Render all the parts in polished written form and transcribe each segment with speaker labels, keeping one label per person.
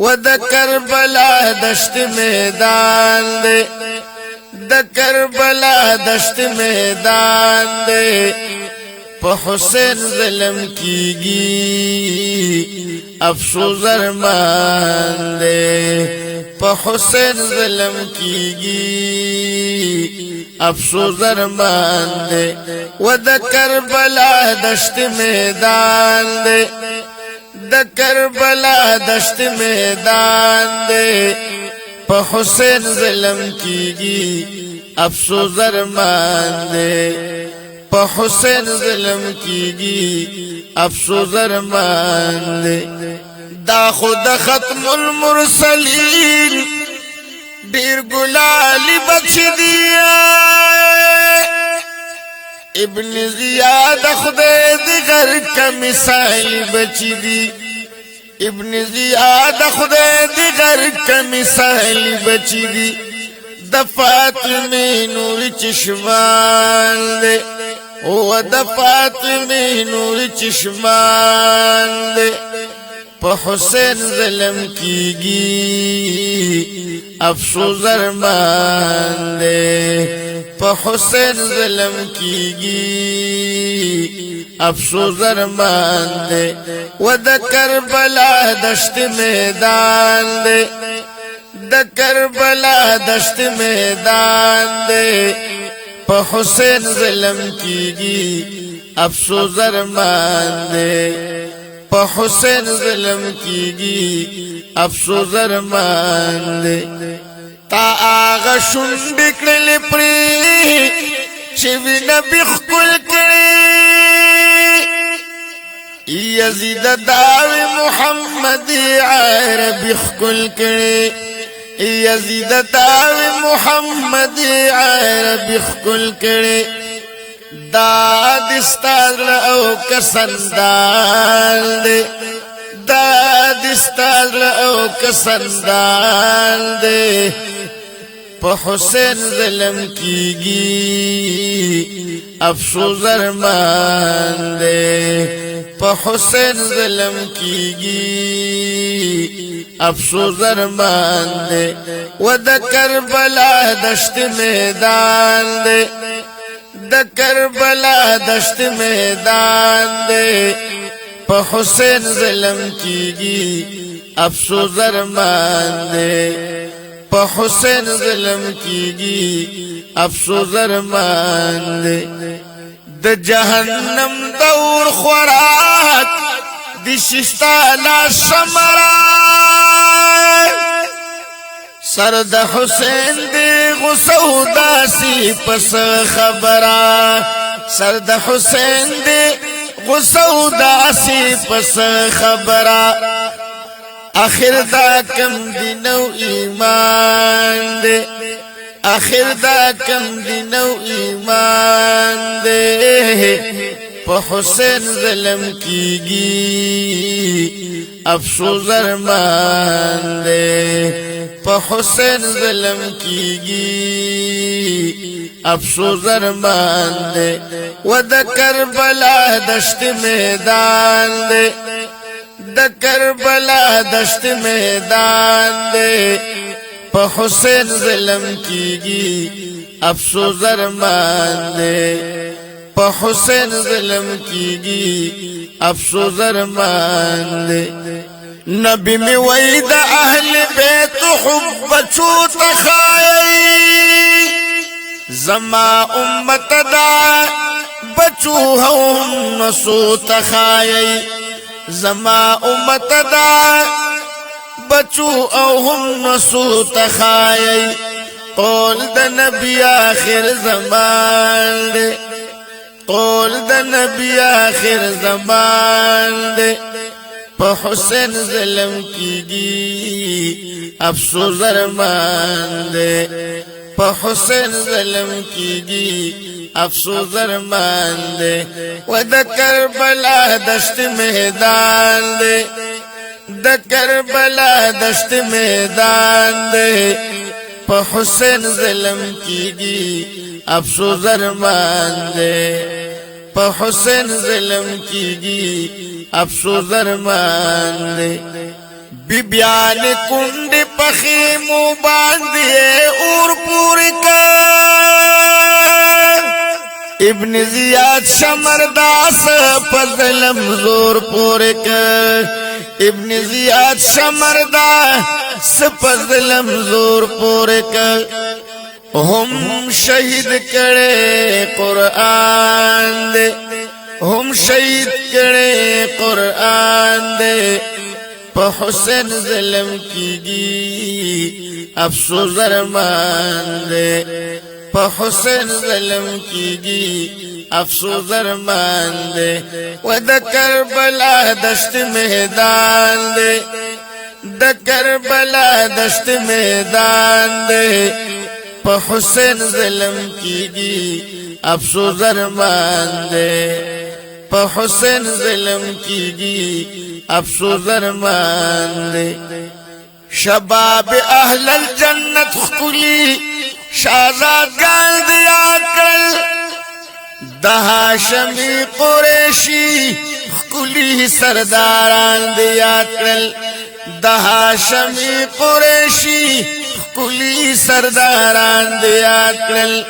Speaker 1: و د کربلا دشت میدان دے د کربلا دشت میدان دے په حسین ظلم کیگی افسوس ارمان دے په حسین ظلم کیگی افسوس ارمان دے و د کربلا دشت میدان دے د کربلا دشت میدان دے په حسین ظلم کیگی افسوس ارمان دے په حسین ظلم کیگی افسوس ارمان دے دا خود ختم المرسلین دیر گلالی بچ دیا ابن زیاد خدای دیگر کا مثال بچ دی ابن زیاد خدای دیگر کا مثال بچ دی د فاطمه نور چشمان دے او د فاطمه نور چشمان دے په حسین ظلم کیگی افسوس ارمان دے په حسین ظلم کیگی افسوس ارمان دے و د کربلا دشت میدان دے د کربلا دشت میدان دے په حسین ظلم کیگی افسوس ارمان دے په حسین ظلم کیگی افسوس ارمان دے تا آغا شنڈکڑل پری چوی نبی خکل کری یزید داوی محمد عربی خکل کری یزید داوی محمد عربی خکل کری داد استاد او کسندان دے داد استاد او کسندان دے په حسین ظلم کیگی افسوس ارمان دے په حسین ظلم کیگی افسوس ارمان دے و د کربلا دشت میدان دے د کربلا دشت میدان دے په حسین ظلم کیگی افسوس ارمان دے په حسین ظلم کیگی افسوس ارمان دے د جہنم دور خوراک دی ششتا لا شمرا سر د حسین دی غسو داسی پس خبرا سر د حسین دی غسو داسی پس خبرا آخر دا کم دی نو ایمان دے آخر دا کم دی نو ایمان دے په حسین ظلم کیگی افسوس ارمان دے په حسین ظلم کیگی افسوس ارمان دے و د کربلا دشت میدان دے د کربلا دشت میدان دے په حسین ظلم کیگی افسوس ارمان دے په حسین ظلم کیگی افسوس ارمان دے نبی می وی د اهل بیت حب بچو تخای زما امت دا بچو هم نسو تخای زما امت دا بچو او هم نسو تخای قول د نبی آخر زمان دے قول د نبی آخر زمان دے په حسین ظلم کیگی افسوس ارمان دے په حسین ظلم کیگی افسوس ارمان دے و د کربلا دشت میدان دے د کربلا دشت میدان دے په حسین ظلم کیگی افسوس ارمان دے په حسین ظلم کیگی افسوس ارمان دے بیبیان کنڈ پخیمو باندھے اور پوری کا ابن زیاد شمرداس پظلم زور پوری کا ابن زیاد شمرداس پظلم زور پوری کا ہم شہید کرے قرآن دے ہم شہید کرے قرآن دے پا حسین ظلم کیگی افسوس ارمان دے پا حسین ظلم کیگی افسوس ارمان دے ود کربلا دشت میدان دے د کربلا دشت میدان دے پا حسین ظلم کیگی افسوس ارمان دے پا حسین ظلم کیگی افسوس ارمان دے شباب اہل الجنت خکلی شہزاد گان دیا کل دہا شمی قریشی خکلی سرداران دیا کل دہا شمی قریشی خکلی سرداران دیا کل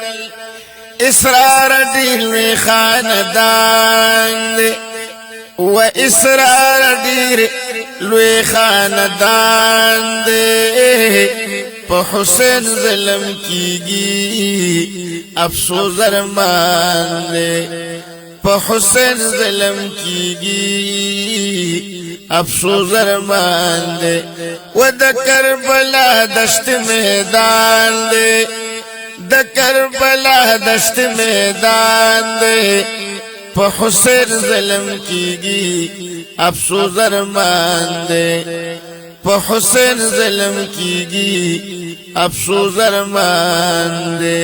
Speaker 1: اسرار دین میں خاندان دے و اسرار دیر لوی خاندان دے پا حسین ظلم کیگی افسوس ارمان دے پا حسین ظلم کیگی افسوس ارمان دے و دا کربلا دشت میدان دے د کربلا دشت میدان دے پا حسین ظلم کیگی افسوس ارمان دے پا حسین ظلم کیگی افسوس ارمان دے